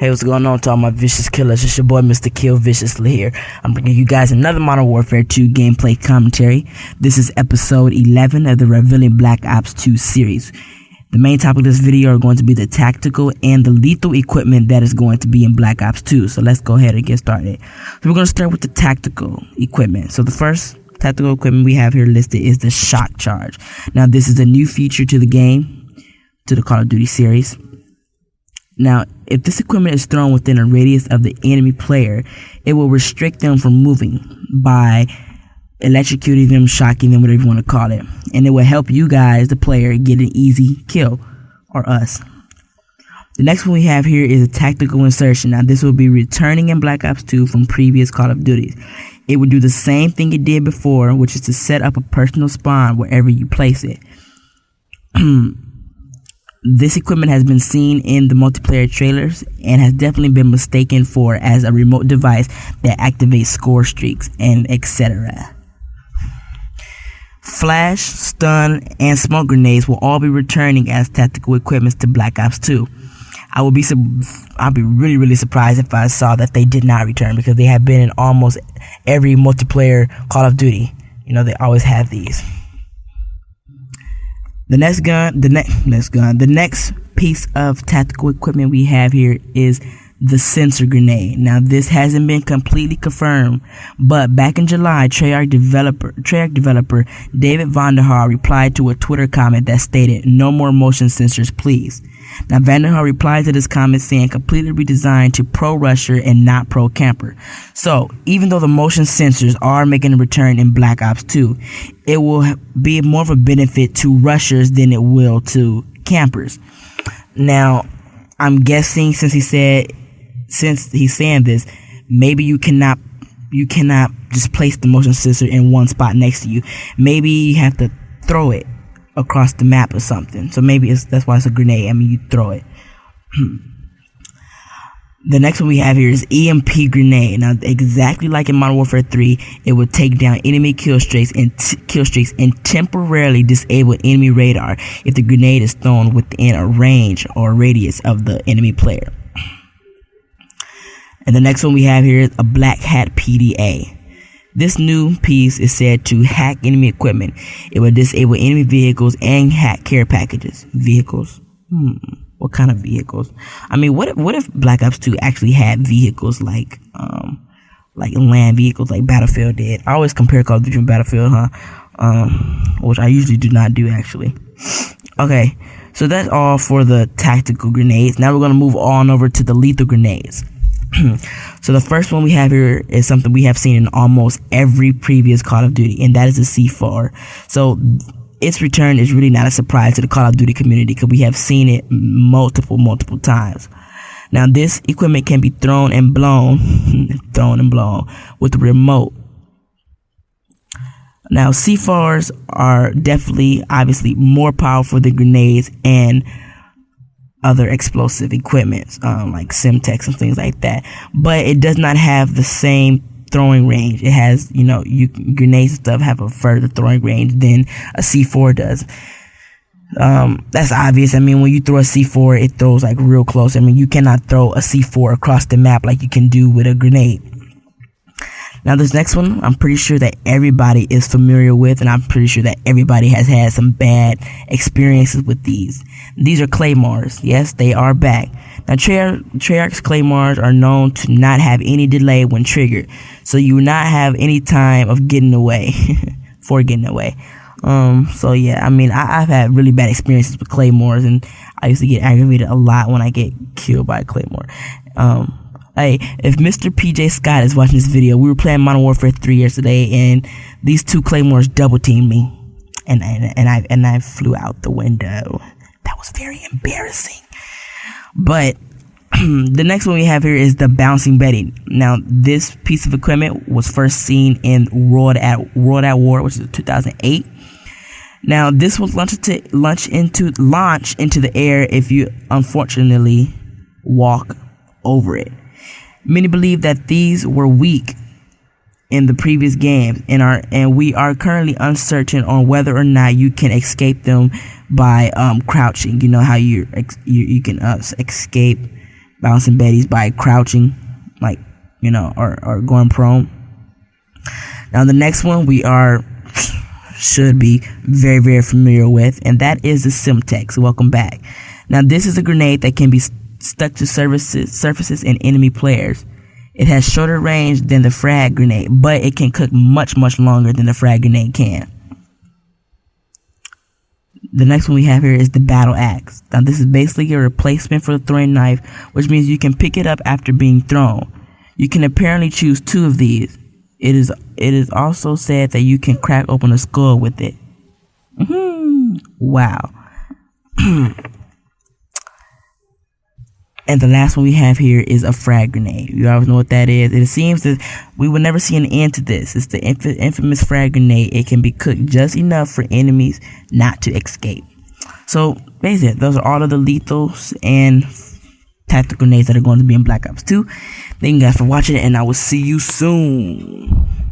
Hey, what's going on to all my vicious killers? It's your boy Mr. Kill Viciously here. I'm bringing you guys another Modern Warfare 2 gameplay commentary. This is episode 11 of the revealing Black Ops 2 series. The main topic of this video are going to be the tactical and the lethal equipment that is going to be in Black Ops 2. So let's go ahead and get started. So we're going to start with the tactical equipment. So the first tactical equipment we have here listed is the shock charge. Now this is a new feature to the game, to the Call of Duty series. Now, if this equipment is thrown within a radius of the enemy player, it will restrict them from moving by electrocuting them, shocking them, whatever you want to call it. And it will help you guys, the player, get an easy kill, or us. The next one we have here is a tactical insertion. Now, this will be returning in Black Ops 2 from previous Call of Duties. It will do the same thing it did before, which is to set up a personal spawn wherever you place it. This equipment has been seen in the multiplayer trailers and has definitely been mistaken for as a remote device that activates score streaks and etc. Flash, stun, and smoke grenades will all be returning as tactical equipments to Black Ops 2. I'll be really surprised if I saw that they did not return, because they have been in almost every multiplayer Call of Duty. You know, they always have these. The next piece of tactical equipment we have here is the sensor grenade. Now, this hasn't been completely confirmed, but back in July, Treyarch developer David Vanderhaar replied to a Twitter comment that stated, "No more motion sensors, please." Now, Vanderhaar replied to this comment saying, "Completely redesigned to pro rusher and not pro camper." So, even though the motion sensors are making a return in Black Ops 2, it will be more of a benefit to rushers than it will to campers. Now, I'm guessing since he's saying this, maybe you cannot just place the motion sensor in one spot next to you. Maybe you have to throw it across the map or something. So maybe that's why it's a grenade. I mean, you throw it. The next one we have here is EMP grenade. Now, exactly like in Modern Warfare 3, it will take down enemy kill streaks and temporarily disable enemy radar if the grenade is thrown within a range or radius of the enemy player. And the next one we have here is a Black Hat PDA. This new piece is said to hack enemy equipment. It will disable enemy vehicles and hack care packages. Vehicles? What kind of vehicles? I mean, what if Black Ops 2 actually had vehicles like land vehicles like Battlefield did? I always compare Call of Duty and Battlefield, which I usually do not do, actually. Okay, so that's all for the tactical grenades. Now we're going to move on over to the lethal grenades. So the first one we have here is something we have seen in almost every previous Call of Duty, and that is the C4. So its return is really not a surprise to the Call of Duty community, because we have seen it multiple times. Now, this equipment can be thrown and blown with a remote. Now, C4s are definitely, obviously, more powerful than grenades and other explosive equipment, like Simtex and things like that. But it does not have the same throwing range. It has, grenades and stuff have a further throwing range than a C4 does. That's obvious. I mean, when you throw a C4, it throws like real close. I mean, you cannot throw a C4 across the map like you can do with a grenade. Now, this next one, I'm pretty sure that everybody is familiar with, and I'm pretty sure that everybody has had some bad experiences with these. These are claymores. Yes, they are back. Now, Treyarch's claymores are known to not have any delay when triggered, so you will not have any time of getting away, for getting away. So yeah, I mean, I've had really bad experiences with claymores, and I used to get aggravated a lot when I get killed by a claymore. Hey, if Mr. PJ Scott is watching this video, we were playing Modern Warfare 3 yesterday, and these two claymores double teamed me, and I flew out the window. That was very embarrassing. But the next one we have here is the bouncing Betty. Now, this piece of equipment was first seen in World at War, which is 2008. Now, this was launched into the air if you unfortunately walk over it. Many believe that these were weak in the previous games, and we are currently uncertain on whether or not you can escape them by crouching. You know how you can escape bouncing Betties by crouching, like, or going prone. Now the next one should be very, very familiar with, and that is the Semtex. Welcome back. Now this is a grenade that can be stuck to surfaces and enemy players. It has shorter range than the frag grenade, but it can cook much, much longer than the frag grenade can. The next one we have here is the Battle Axe. Now this is basically a replacement for the throwing knife, which means you can pick it up after being thrown. You can apparently choose 2 of these. It is also said that you can crack open a skull with it. Wow. And the last one we have here is a frag grenade. You always know what that is. It seems that we will never see an end to this. It's the infamous frag grenade. It can be cooked just enough for enemies not to escape. So basically, those are all of the lethals and tactical grenades that are going to be in Black Ops 2. Thank you guys for watching, and I will see you soon.